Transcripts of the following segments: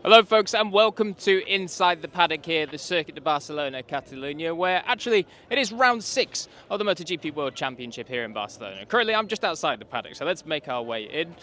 Hello folks and welcome to Inside the Paddock here at the Circuit de Barcelona, Catalunya, where actually it is round 6 of the MotoGP World Championship here in Barcelona. Currently I'm just outside the paddock, so let's make our way in.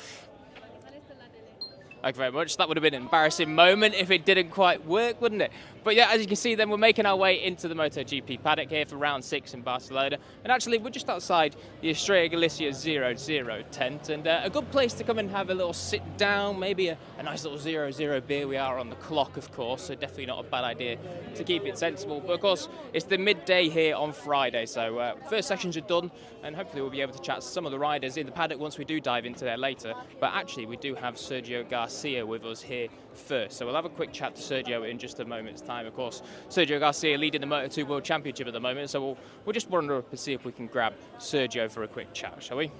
Thank you very much. That would have been an embarrassing moment if it didn't quite work, wouldn't it? But yeah, as you can see then, we're making our way into the MotoGP paddock here for round 6 in Barcelona. And actually, we're just outside the Estrella Galicia 00 tent, and a good place to come and have a little sit down, maybe a nice little 00 beer. We are on the clock, of course, so definitely not a bad idea to keep it sensible. But of course, it's the midday here on Friday, so first sessions are done, and hopefully we'll be able to chat to some of the riders in the paddock once we do dive into there later. But actually, we do have Sergio Garcia with us here first, so we'll have a quick chat to Sergio in just a moment's time. Of course, Sergio Garcia leading the Moto2 World Championship at the moment, so we'll just wander up and see if we can grab Sergio for a quick chat, shall we?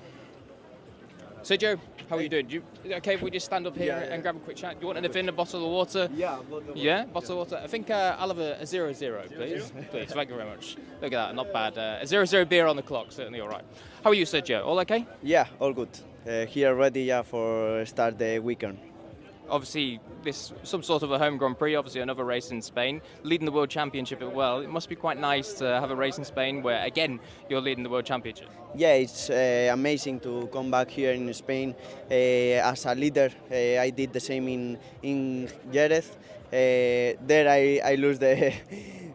Sergio, how are you doing? Okay if we just stand up here and grab a quick chat? Do you want anything, a bottle of water? Yeah, bottle of water. I think I'll have a 00, please. Please, thank you very much. Look at that, not bad. A 00 beer on the clock, certainly all right. How are you, Sergio? All okay? Yeah, all good. Here ready for start the weekend. Obviously, this some sort of a home Grand Prix, obviously another race in Spain, leading the World Championship as well. It must be quite nice to have a race in Spain where, again, you're leading the World Championship. Yeah, it's amazing to come back here in Spain as a leader. I did the same in Jerez. There I lose the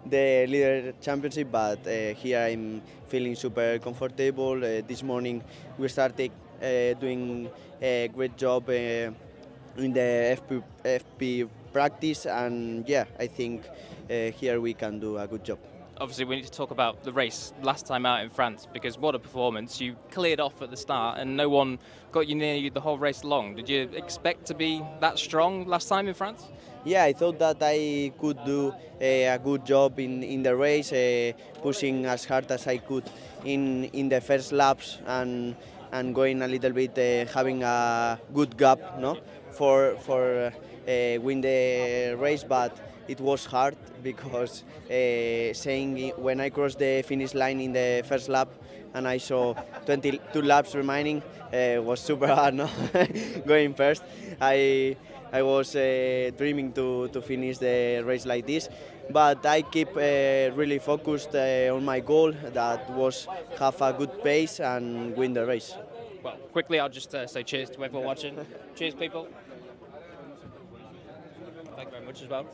the leader championship, but here I'm feeling super comfortable. This morning we started doing a great job in the FP practice, and yeah, I think here we can do a good job. Obviously, we need to talk about the race last time out in France, because what a performance. You cleared off at the start and no one got you near you the whole race long. Did you expect to be that strong last time in France? Yeah, I thought that I could do a good job in the race, pushing as hard as I could in the first laps and going a little bit, having a good gap, no, for win the race, but it was hard because saying when I crossed the finish line in the first lap and I saw 22 laps remaining, was super hard, no? Going first. I was dreaming to finish the race like this, but I keep really focused on my goal, that was have a good pace and win the race. Well, quickly, I'll just say cheers to everyone watching. Cheers, people. Thank you very much as well.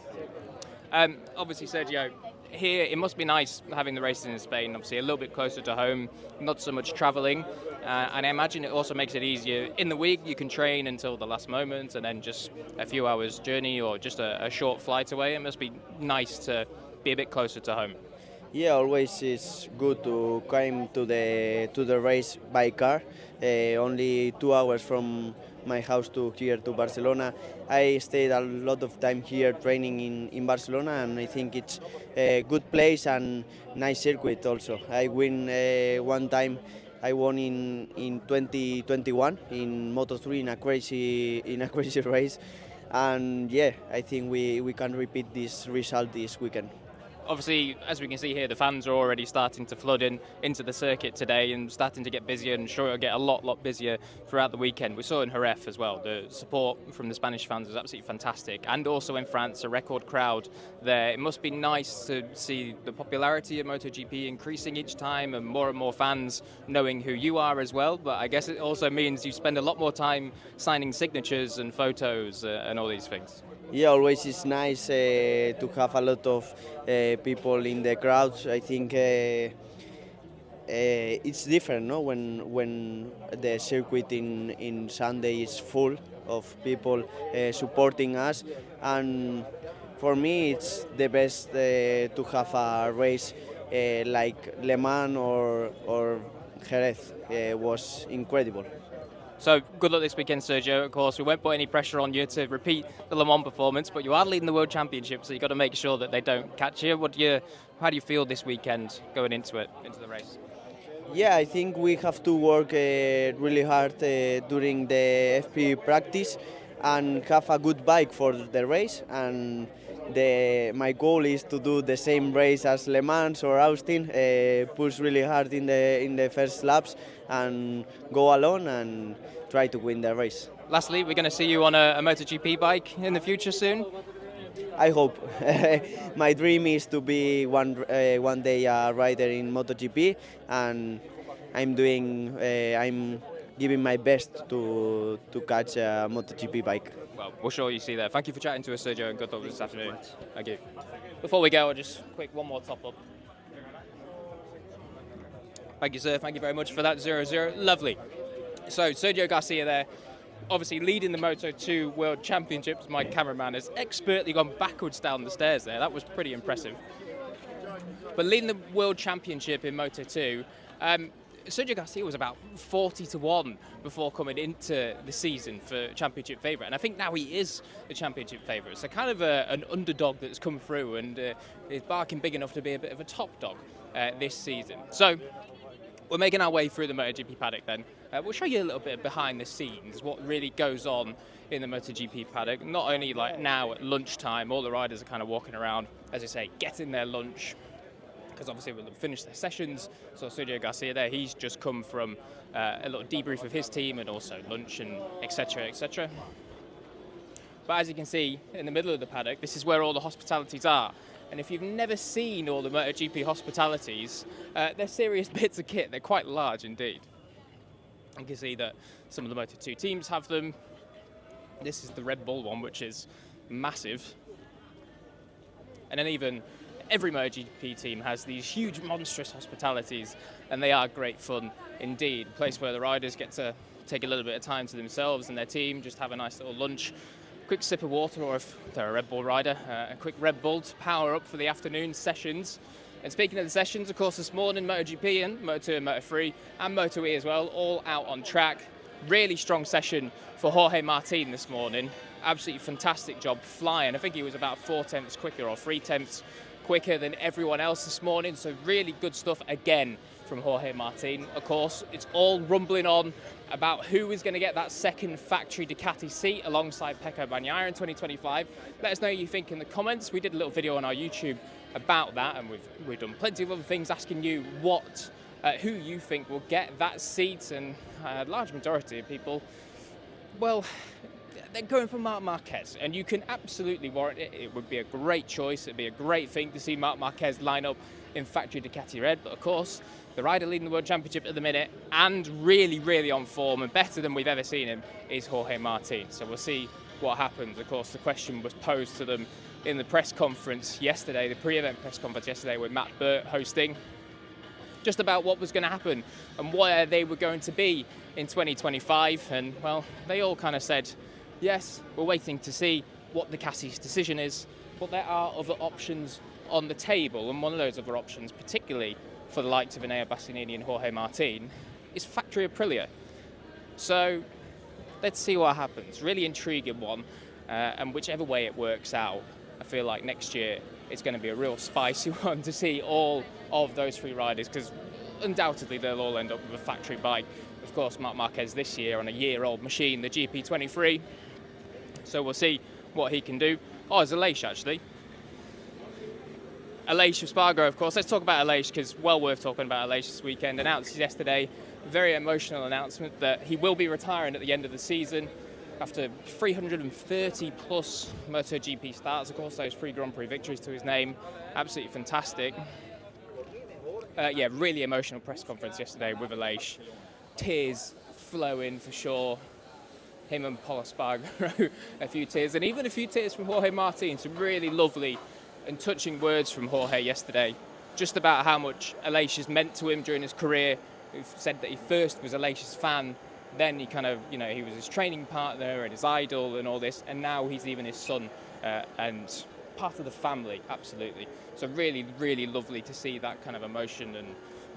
Obviously, Sergio, here it must be nice having the races in Spain, obviously a little bit closer to home, not so much travelling, and I imagine it also makes it easier. In the week you can train until the last moment and then just a few hours journey or just a short flight away. It must be nice to be a bit closer to home. Yeah, always it's good to come to the race by car. Only 2 hours from my house to here to Barcelona. I stayed a lot of time here training in Barcelona, and I think it's a good place and nice circuit also. I win one time. I won in 2021 in Moto3 in a crazy race, and yeah, I think we can repeat this result this weekend. Obviously, as we can see here, the fans are already starting to flood into the circuit today and starting to get busier, and sure it'll get a lot busier throughout the weekend. We saw in Jerez as well, the support from the Spanish fans is absolutely fantastic, and also in France, a record crowd there. It must be nice to see the popularity of MotoGP increasing each time and more fans knowing who you are as well, but I guess it also means you spend a lot more time signing signatures and photos and all these things. Yeah, always it's nice to have a lot of people in the crowds. I think it's different, no? When the circuit in Sunday is full of people supporting us, and for me it's the best to have a race like Le Mans or Jerez. Was incredible. So good luck this weekend, Sergio. Of course, we won't put any pressure on you to repeat the Le Mans performance, but you are leading the World Championship, so you've got to make sure that they don't catch you. How do you feel this weekend going into the race? Yeah, I think we have to work really hard during the FP practice and have a good bike for the race. And my goal is to do the same race as Le Mans or Austin, push really hard in the first laps and go alone and try to win the race. Lastly, we're going to see you on a MotoGP bike in the future soon. I hope. My dream is to be one day a rider in MotoGP, and I'm giving my best to catch a MotoGP bike. Well, we'll sure you see there. Thank you for chatting to us, Sergio, and good luck this afternoon. Thank you. Before we go, I'll just one more top up. Thank you, sir. Thank you very much for that 0-0. Lovely. So Sergio Garcia there, obviously leading the Moto2 World Championships. My cameraman has expertly gone backwards down the stairs there. That was pretty impressive. But leading the World Championship in Moto2, Sergio Garcia was about 40-1 before coming into the season for championship favourite, and I think now he is the championship favourite. So kind of an underdog that's come through and is barking big enough to be a bit of a top dog this season. So we're making our way through the MotoGP paddock then. We'll show you a little bit behind the scenes, what really goes on in the MotoGP paddock. Not only like now at lunchtime, all the riders are kind of walking around, as I say, getting their lunch, because obviously we'll finish their sessions. So Sergio Garcia there, he's just come from a little debrief of his team and also lunch and etc, etc. But as you can see, in the middle of the paddock, this is where all the hospitalities are. And if you've never seen all the MotoGP hospitalities, they're serious bits of kit. They're quite large indeed. You can see that some of the Moto2 teams have them. This is the Red Bull one, which is massive. And then even every MotoGP team has these huge, monstrous hospitalities, and they are great fun indeed. A place where the riders get to take a little bit of time to themselves and their team, just have a nice little lunch, quick sip of water, or if they're a Red Bull rider, a quick Red Bull to power up for the afternoon sessions. And speaking of the sessions, of course, this morning, MotoGP and Moto2 and Moto3 and Moto E as well, all out on track. Really strong session for Jorge Martin this morning. Absolutely fantastic job flying. I think he was about 4 tenths quicker or 3 tenths quicker than everyone else this morning. So really good stuff again from Jorge Martin. Of course, it's all rumbling on about who is going to get that second factory Ducati seat alongside Pecco Bagnaia in 2025. Let us know what you think in the comments. We did a little video on our YouTube about that, and we've done plenty of other things asking you who you think will get that seat, and a large majority of people, well, they're going for Marc Marquez, and you can absolutely warrant it. It would be a great choice. It'd be a great thing to see Marc Marquez line up in factory Ducati red, but of course, the rider leading the World Championship at the minute and really, really on form and better than we've ever seen him is Jorge Martin. So we'll see what happens. Of course, the question was posed to them in the press conference yesterday, the pre-event press conference yesterday with Matt Burt hosting, just about what was going to happen and where they were going to be in 2025. And, well, they all kind of said, yes, we're waiting to see what Ducati's decision is, but there are other options on the table, and one of those other options, particularly for the likes of Enea Bastianini and Jorge Martin, is factory Aprilia. So let's see what happens. Really intriguing one, and whichever way it works out, I feel like next year it's going to be a real spicy one to see all of those three riders, because undoubtedly they'll all end up with a factory bike. Of course, Marc Marquez this year on a year-old machine, the GP23. So we'll see what he can do. Oh, it's Aleix actually. Aleix Espargaro, of course. Let's talk about Aleix, because well worth talking about Aleix this weekend. Announced yesterday, very emotional announcement that he will be retiring at the end of the season after 330 plus MotoGP starts. Of course, those 3 Grand Prix victories to his name. Absolutely fantastic. Yeah, really emotional press conference yesterday with Aleix. Tears flowing for sure. Him and Paul Espargaro, a few tears, and even a few tears from Jorge Martin. Some really lovely and touching words from Jorge yesterday, just about how much Aleix has meant to him during his career. He said that he first was Aleix's fan, then he kind of, he was his training partner and his idol and all this, and now he's even his son and part of the family, absolutely. So really, really lovely to see that kind of emotion and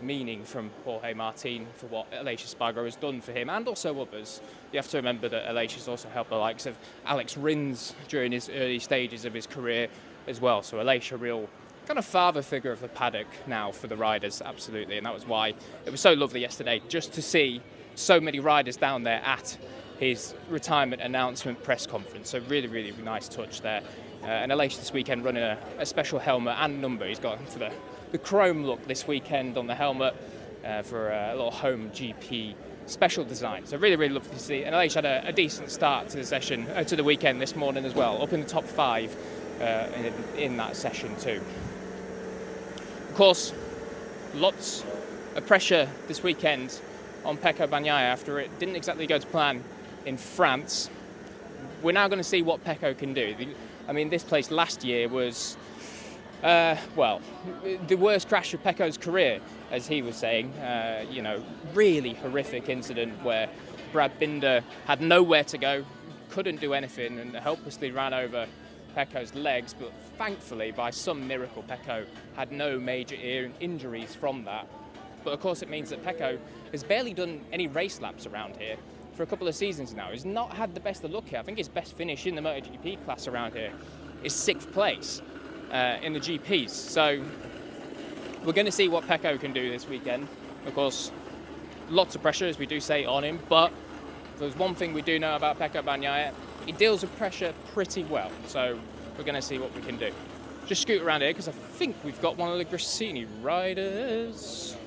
meaning from Jorge Martin for what Aleix Espargaro has done for him and also others. You have to remember that Aleix has also helped the likes of Alex Rins during his early stages of his career as well. So Aleix, a real kind of father figure of the paddock now for the riders, absolutely. And that was why it was so lovely yesterday just to see so many riders down there at his retirement announcement press conference. So really, really nice touch there. And Aleix this weekend running a special helmet and number. He's got for the chrome look this weekend on the helmet for a little home GP special design. So really, really lovely to see. And Aleix had a decent start to the session, to the weekend this morning as well, up in the top 5 in that session too. Of course, lots of pressure this weekend on Pecco Bagnaia after it didn't exactly go to plan in France. We're now going to see what Pecco can do. I mean, this place last year was, well, the worst crash of Pecco's career, as he was saying. You know, really horrific incident where Brad Binder had nowhere to go, couldn't do anything, and helplessly ran over Pecco's legs. But thankfully, by some miracle, Pecco had no major injuries from that. But of course, it means that Pecco has barely done any race laps around here for a couple of seasons now. He's not had the best of luck here. I think his best finish in the MotoGP class around here is 6th place in the GPs. So we're going to see what Pecco can do this weekend. Of course, lots of pressure, as we do say, on him. But there's one thing we do know about Pecco Bagnaia. He deals with pressure pretty well. So we're going to see what we can do. Just scoot around here because I think we've got one of the Gresini riders.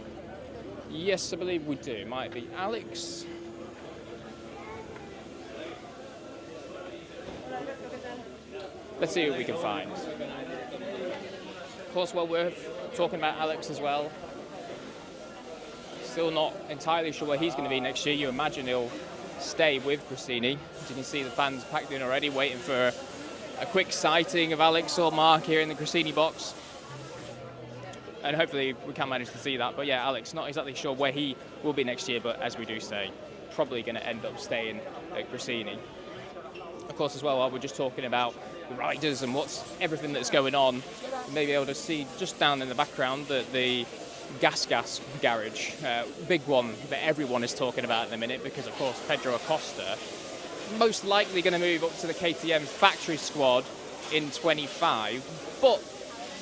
Yes, I believe we do. It might be Alex. Let's see what we can find. Of course, while we're talking about Alex as well, still not entirely sure where he's going to be next year. You imagine he'll stay with Gresini. You can see the fans packed in already, waiting for a quick sighting of Alex or Mark here in the Gresini box. And hopefully we can manage to see that. But yeah, Alex, not exactly sure where he will be next year, but as we do say, probably going to end up staying at Gresini. Of course, as well, while we're just talking about the riders and everything that's going on, you may be able to see just down in the background that the Gas garage, big one that everyone is talking about in the minute, because of course Pedro Acosta most likely going to move up to the KTM factory squad in 25. But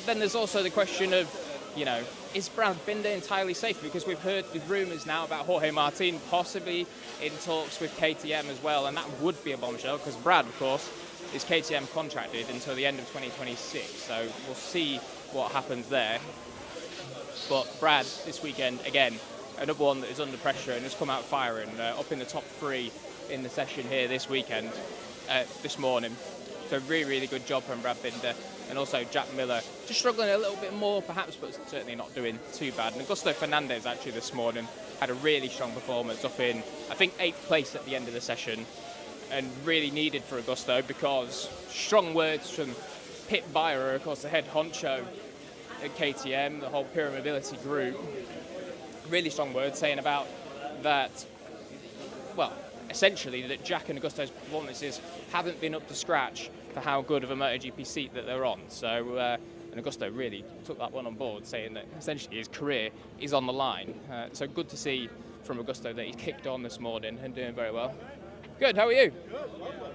then there's also the question of, you know, is Brad Binder entirely safe? Because we've heard the rumours now about Jorge Martin possibly in talks with KTM as well, and that would be a bombshell because Brad, of course, is KTM contracted until the end of 2026. So we'll see what happens there. But Brad, this weekend, again, another one that is under pressure and has come out firing, up in the top 3 in the session here this weekend, this morning. So really, really good job from Brad Binder. And also Jack Miller, just struggling a little bit more perhaps, but certainly not doing too bad. And Augusto Fernandez actually this morning had a really strong performance up in, I think, 8th place at the end of the session. And really needed for Augusto because strong words from Pit Beyer, of course, the head honcho at KTM, the whole Pure Mobility group. Really strong words saying about that, well, essentially that Jack and Augusto's performances haven't been up to scratch for how good of a MotoGP seat that they're on. So, and Augusto really took that one on board, saying that essentially his career is on the line. So good to see from Augusto that he's kicked on this morning and doing very well. Good, how are you? Good, lovely.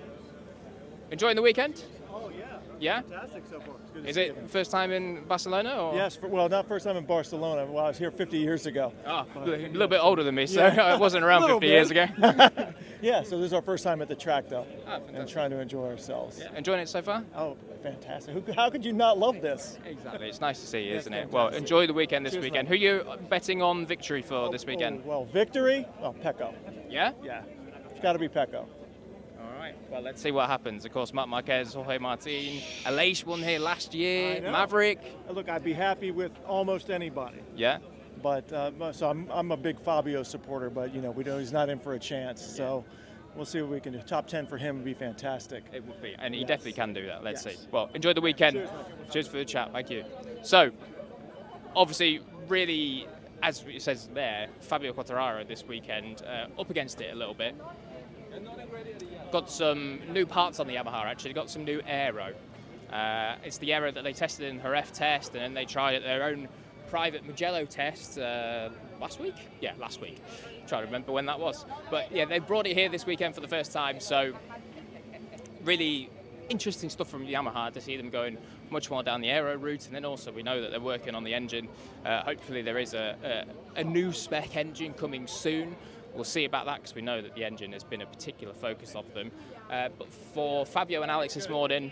Enjoying the weekend? Oh, yeah. Yeah? Fantastic so far. It's good to Is see it you. first time in Barcelona? Or? Yes, well, not first time in Barcelona. Well, I was here 50 years ago. Oh, a little bit older than me, so Yeah. I wasn't around 50 years ago. Yeah, so this is our first time at the track, though, Ah, and trying to enjoy ourselves. Yeah, enjoying it so far? Oh, fantastic. How could you not love this? Exactly. It's nice to see you, Yeah, isn't it? fantastic. Well, enjoy the weekend this Cheers, weekend. mate. Who are you betting on victory for this weekend? Oh, well, victory? Oh, Pecco. Yeah? Yeah, it's got to be Pecco. All right. Well, let's see what happens. Of course, Marc Marquez, Jorge Martin, Aleix won here last year, I know. Maverick. Look, I'd be happy with almost anybody. Yeah? But so I'm a big Fabio supporter, but you know he's not in for a chance. So we'll see what we can do. Top 10 for him would be fantastic. It would be, and he Yes. definitely can do that. Let's Yes. see. Well, enjoy the weekend. Cheers, mate. Cheers for the chat. Thank you. So, obviously, really, as it says there, Fabio Quartararo this weekend up against it a little bit. Got some new parts on the Yamaha. Actually, got some new aero. It's the aero that they tested in Jerez test, and then they tried at their own private Mugello test last week. Yeah, last week. I'm trying to remember when that was. But yeah, they brought it here this weekend for the first time. So really interesting stuff from Yamaha to see them going much more down the aero route. And then also we know that they're working on the engine. Hopefully there is a new spec engine coming soon. We'll see about that because we know that the engine has been a particular focus of them. But for Fabio and Alex this morning,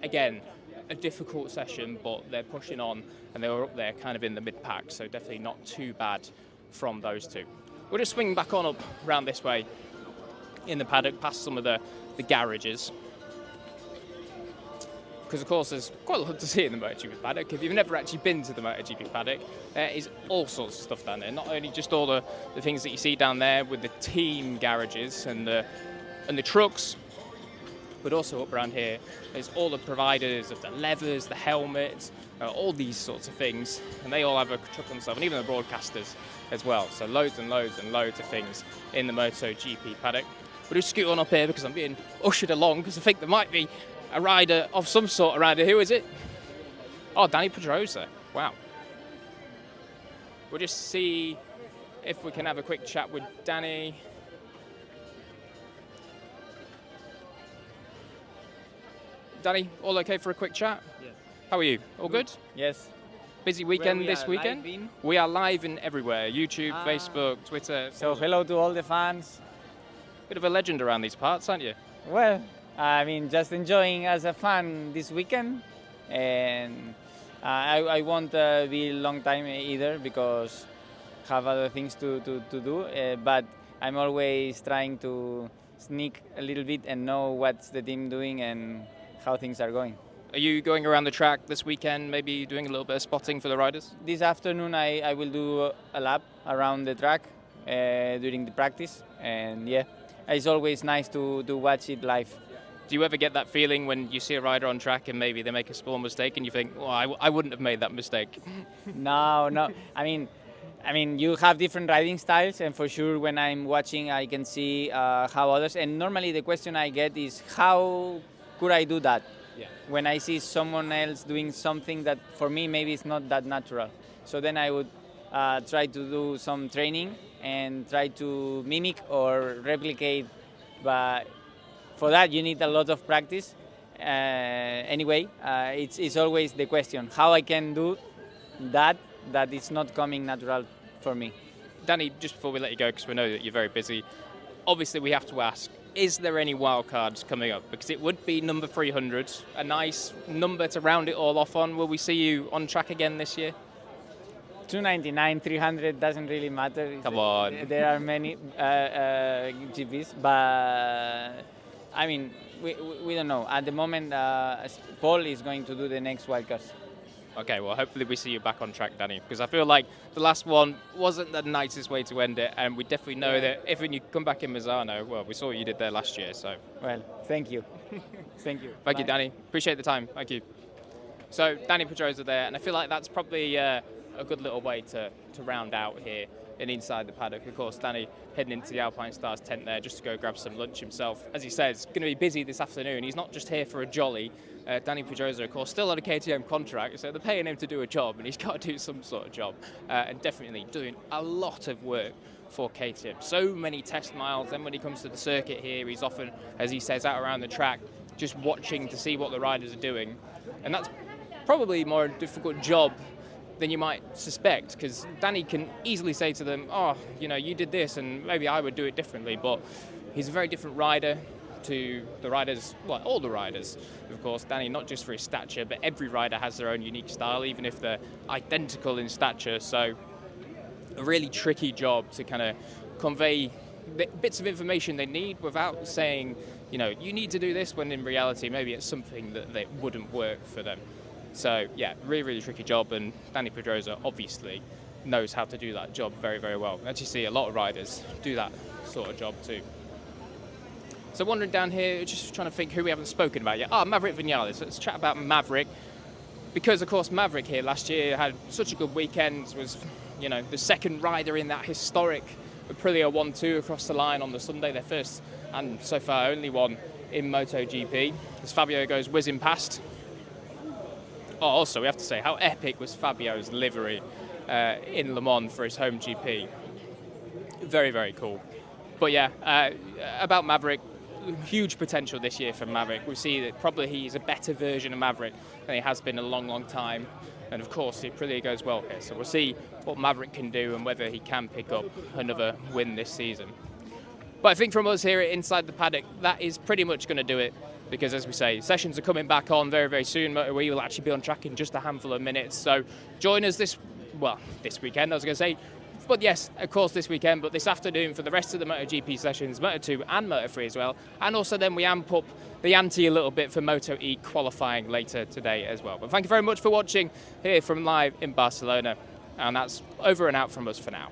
again, a difficult session, but they're pushing on and they were up there kind of in the mid-pack, so definitely not too bad from those two. We're just swinging back on up round this way in the paddock, past some of the garages. Because, of course, there's quite a lot to see in the MotoGP paddock. If you've never actually been to the MotoGP paddock, there is all sorts of stuff down there. Not only just all the things that you see down there with the team garages and the trucks, but also up around here, there's all the providers of the leathers, the helmets, all these sorts of things. And they all have a truck themselves, and even the broadcasters as well. So loads and loads and loads of things in the MotoGP paddock. We'll just scoot on up here because I'm being ushered along because I think there might be a rider of some sort around here. Who is it? Oh, Dani Pedrosa. Wow. We'll just see if we can have a quick chat with Dani. Dani, all okay for a quick chat? Yes. How are you? All good? Yes. Busy weekend this weekend? We are live in everywhere. YouTube, Facebook, Twitter. So hello to all the fans. Bit of a legend around these parts, aren't you? Well, I mean, just enjoying as a fan this weekend. And I won't be a long time either because have other things to do. But I'm always trying to sneak a little bit and know what's the team doing and how things are going. Are you going around the track this weekend, maybe doing a little bit of spotting for the riders? This afternoon I will do a lap around the track during the practice. And yeah, it's always nice to watch it live. Do you ever get that feeling when you see a rider on track and maybe they make a small mistake and you think, well, I wouldn't have made that mistake? No. I mean, you have different riding styles, and for sure when I'm watching I can see how others, and normally the question I get is how could I do that? Yeah. When I see someone else doing something that for me maybe it's not that natural. So then I would try to do some training and try to mimic or replicate, but for that you need a lot of practice. Anyway, it's always the question, how I can do that is not coming natural for me. Dani, just before we let you go, because we know that you're very busy, obviously we have to ask, is there any wild cards coming up? Because it would be number 300, a nice number to round it all off on. Will we see you on track again this year? 299, 300 doesn't really matter. Come on. There are many GPs, but I mean, we don't know. At the moment, Paul is going to do the next wildcards. Okay, well, hopefully we see you back on track, Dani, because I feel like the last one wasn't the nicest way to end it, and we definitely know that if when you come back in Misano, well, we saw what you did there last year, so. Well, thank you. Thank you. Thank you, Dani. Appreciate the time. Thank you. So, Dani Pedrosa there, and I feel like that's probably a good little way to round out here in Inside the Paddock. Of course, Dani heading into the Alpine Stars tent there just to go grab some lunch himself. As he says, going to be busy this afternoon. He's not just here for a jolly. Dani Pedrosa, of course, still on a KTM contract, so they're paying him to do a job, and he's got to do some sort of job. And definitely doing a lot of work for KTM. So many test miles. Then when he comes to the circuit here, he's often, as he says, out around the track, just watching to see what the riders are doing. And that's probably more a difficult job than you might suspect, because Dani can easily say to them, oh, you know, you did this and maybe I would do it differently, but he's a very different rider to the riders, well, all the riders, of course. Dani, not just for his stature, but every rider has their own unique style, even if they're identical in stature. So a really tricky job to kind of convey the bits of information they need without saying, you know, you need to do this, when in reality maybe it's something that wouldn't work for them. So yeah, really, really tricky job, and Dani Pedrosa obviously knows how to do that job very, very well. As you see, a lot of riders do that sort of job too. So wandering down here, just trying to think who we haven't spoken about yet. Maverick Vinales. Let's chat about Maverick, because of course Maverick here last year had such a good weekend, was, you know, the second rider in that historic Aprilia 1-2 across the line on the Sunday, their first and so far only one in MotoGP, as Fabio goes whizzing past. Oh, also we have to say, how epic was Fabio's livery in Le Mans for his home GP. Very, very cool. But yeah, about Maverick, huge potential this year for Maverick. We see that probably he's a better version of Maverick than he has been in a long, long time. And of course, it really goes well here. So we'll see what Maverick can do and whether he can pick up another win this season. But I think from us here at Inside the Paddock, that is pretty much going to do it. Because as we say, sessions are coming back on very, very soon. We will actually be on track in just a handful of minutes. So join us this weekend, I was going to say, But yes, of course this weekend, but this afternoon for the rest of the MotoGP sessions, Moto2 and Moto3 as well. And also then we amp up the ante a little bit for Moto E qualifying later today as well. But thank you very much for watching here from live in Barcelona. And that's over and out from us for now.